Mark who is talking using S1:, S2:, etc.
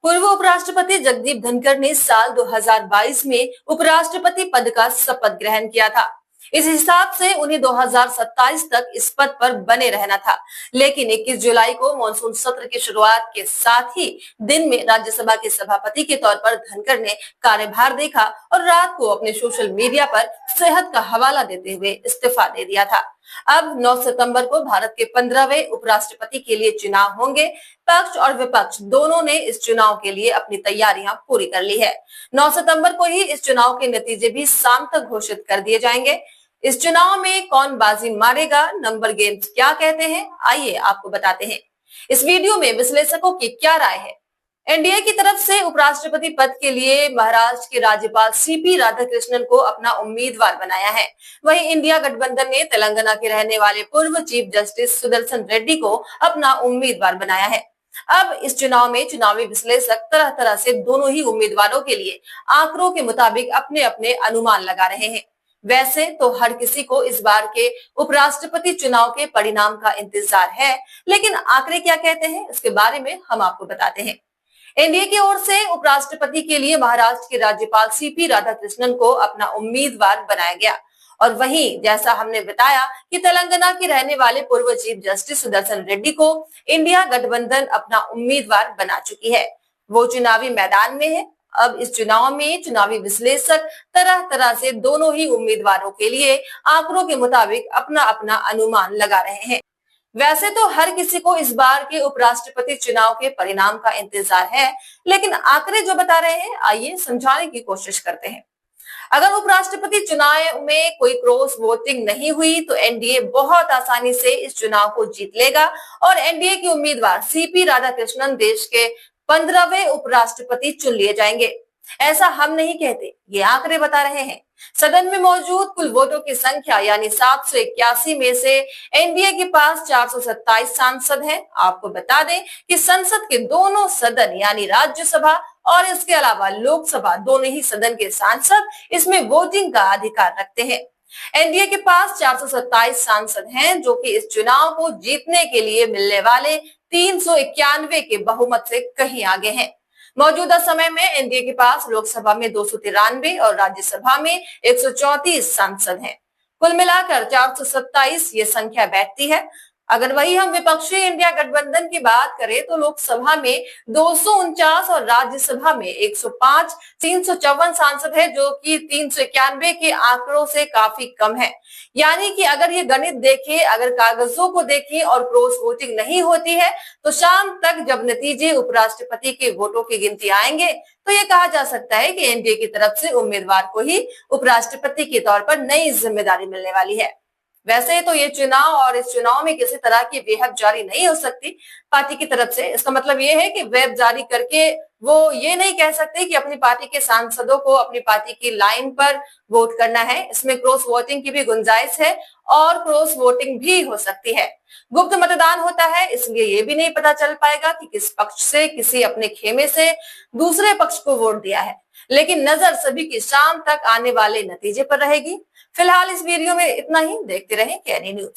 S1: पूर्व उपराष्ट्रपति जगदीप धनखड़ ने साल 2022 में उपराष्ट्रपति पद का शपथ ग्रहण किया था। इस हिसाब से उन्हें 2027 तक इस पद पर बने रहना था, लेकिन 21 जुलाई को मानसून सत्र की शुरुआत के साथ ही दिन में राज्यसभा के सभापति के तौर पर धनखड़ ने कार्यभार देखा और रात को अपने सोशल मीडिया पर सेहत का हवाला देते हुए इस्तीफा दे दिया था। अब 9 सितंबर को भारत के 15वें उपराष्ट्रपति के लिए चुनाव होंगे। पक्ष और विपक्ष दोनों ने इस चुनाव के लिए अपनी तैयारियां पूरी कर ली है। 9 सितंबर को ही इस चुनाव के नतीजे भी शाम तक घोषित कर दिए जाएंगे। इस चुनाव में कौन बाजी मारेगा, नंबर गेम्स क्या कहते हैं, आइए आपको बताते हैं। इस वीडियो में विश्लेषकों की क्या राय है। एनडीए की तरफ से उपराष्ट्रपति पद के लिए महाराष्ट्र के राज्यपाल सीपी राधाकृष्णन को अपना उम्मीदवार बनाया है। वहीं इंडिया गठबंधन ने तेलंगाना के रहने वाले पूर्व चीफ जस्टिस सुदर्शन रेड्डी को अपना उम्मीदवार बनाया है। अब इस चुनाव में चुनावी विश्लेषक तरह तरह से दोनों ही उम्मीदवारों के लिए आंकड़ों के मुताबिक अपने अपने अनुमान लगा रहे हैं। वैसे तो हर किसी को इस बार के उपराष्ट्रपति चुनाव के परिणाम का इंतजार है, लेकिन आंकड़े क्या कहते हैं इसके बारे में हम आपको बताते हैं। एनडीए की ओर से उपराष्ट्रपति के लिए महाराष्ट्र के राज्यपाल सीपी राधाकृष्णन को अपना उम्मीदवार बनाया गया और वहीं जैसा हमने बताया कि तेलंगाना के रहने वाले पूर्व चीफ जस्टिस सुदर्शन रेड्डी को इंडिया गठबंधन अपना उम्मीदवार बना चुकी है। वो चुनावी मैदान में है। अब इस चुनाव में चुनावी विश्लेषक तरह तरह से दोनों ही उम्मीदवारों के लिए आंकड़ों के मुताबिक अपना अपना अनुमान लगा रहे हैं। वैसे तो हर किसी को इस बार के उपराष्ट्रपति चुनाव के परिणाम का इंतजार है, लेकिन आंकड़े जो बता रहे हैं, आइए समझाने की कोशिश करते हैं। अगर उपराष्ट्रपति चुनाव में कोई क्रॉस वोटिंग नहीं हुई तो एनडीए बहुत आसानी से इस चुनाव को जीत लेगा और एनडीए के उम्मीदवार सीपी राधाकृष्णन देश के 15वें उपराष्ट्रपति चुन लिए जाएंगे। ऐसा हम नहीं कहते, ये आंकड़े बता रहे हैं। सदन में मौजूद कुल वोटों की संख्या यानी 781 में से एनडीए के पास 427 सांसद हैं। आपको बता दें कि संसद के दोनों सदन यानी राज्यसभा और इसके अलावा लोकसभा दोनों ही सदन के सांसद इसमें वोटिंग का अधिकार रखते हैं। एनडीए के पास 427 सांसद हैं, जो कि इस चुनाव को जीतने के लिए मिलने वाले 391 के बहुमत से कहीं आगे हैं। मौजूदा समय में एनडीए के पास लोकसभा में 293 और राज्यसभा में 134 सांसद हैं। कुल मिलाकर 427 ये संख्या बैठती है। अगर वही हम विपक्षी इंडिया गठबंधन की बात करें तो लोकसभा में 249 और राज्यसभा में 105, 354 सांसद है, जो कि 391 के आंकड़ों से काफी कम है। यानी कि अगर ये गणित देखें, अगर कागजों को देखें और क्रॉस वोटिंग नहीं होती है तो शाम तक जब नतीजे उपराष्ट्रपति के वोटों की गिनती आएंगे तो ये कहा जा सकता है कि एनडीए की तरफ से उम्मीदवार को ही उपराष्ट्रपति के तौर पर नई जिम्मेदारी मिलने वाली है। वैसे तो ये चुनाव और इस चुनाव में किसी तरह की वेब जारी नहीं हो सकती पार्टी की तरफ से। इसका मतलब ये है कि वेब जारी करके वो ये नहीं कह सकते कि अपनी पार्टी के सांसदों को अपनी पार्टी की लाइन पर वोट करना है। इसमें क्रॉस वोटिंग की भी गुंजाइश है और क्रॉस वोटिंग भी हो सकती है। गुप्त मतदान होता है, इसलिए ये भी नहीं पता चल पाएगा कि किस पक्ष से किसी अपने खेमे से दूसरे पक्ष को वोट दिया है। लेकिन नजर सभी की शाम तक आने वाले नतीजे पर रहेगी। फिलहाल इस वीडियो में इतना ही। देखते रहें कैनी न्यूज।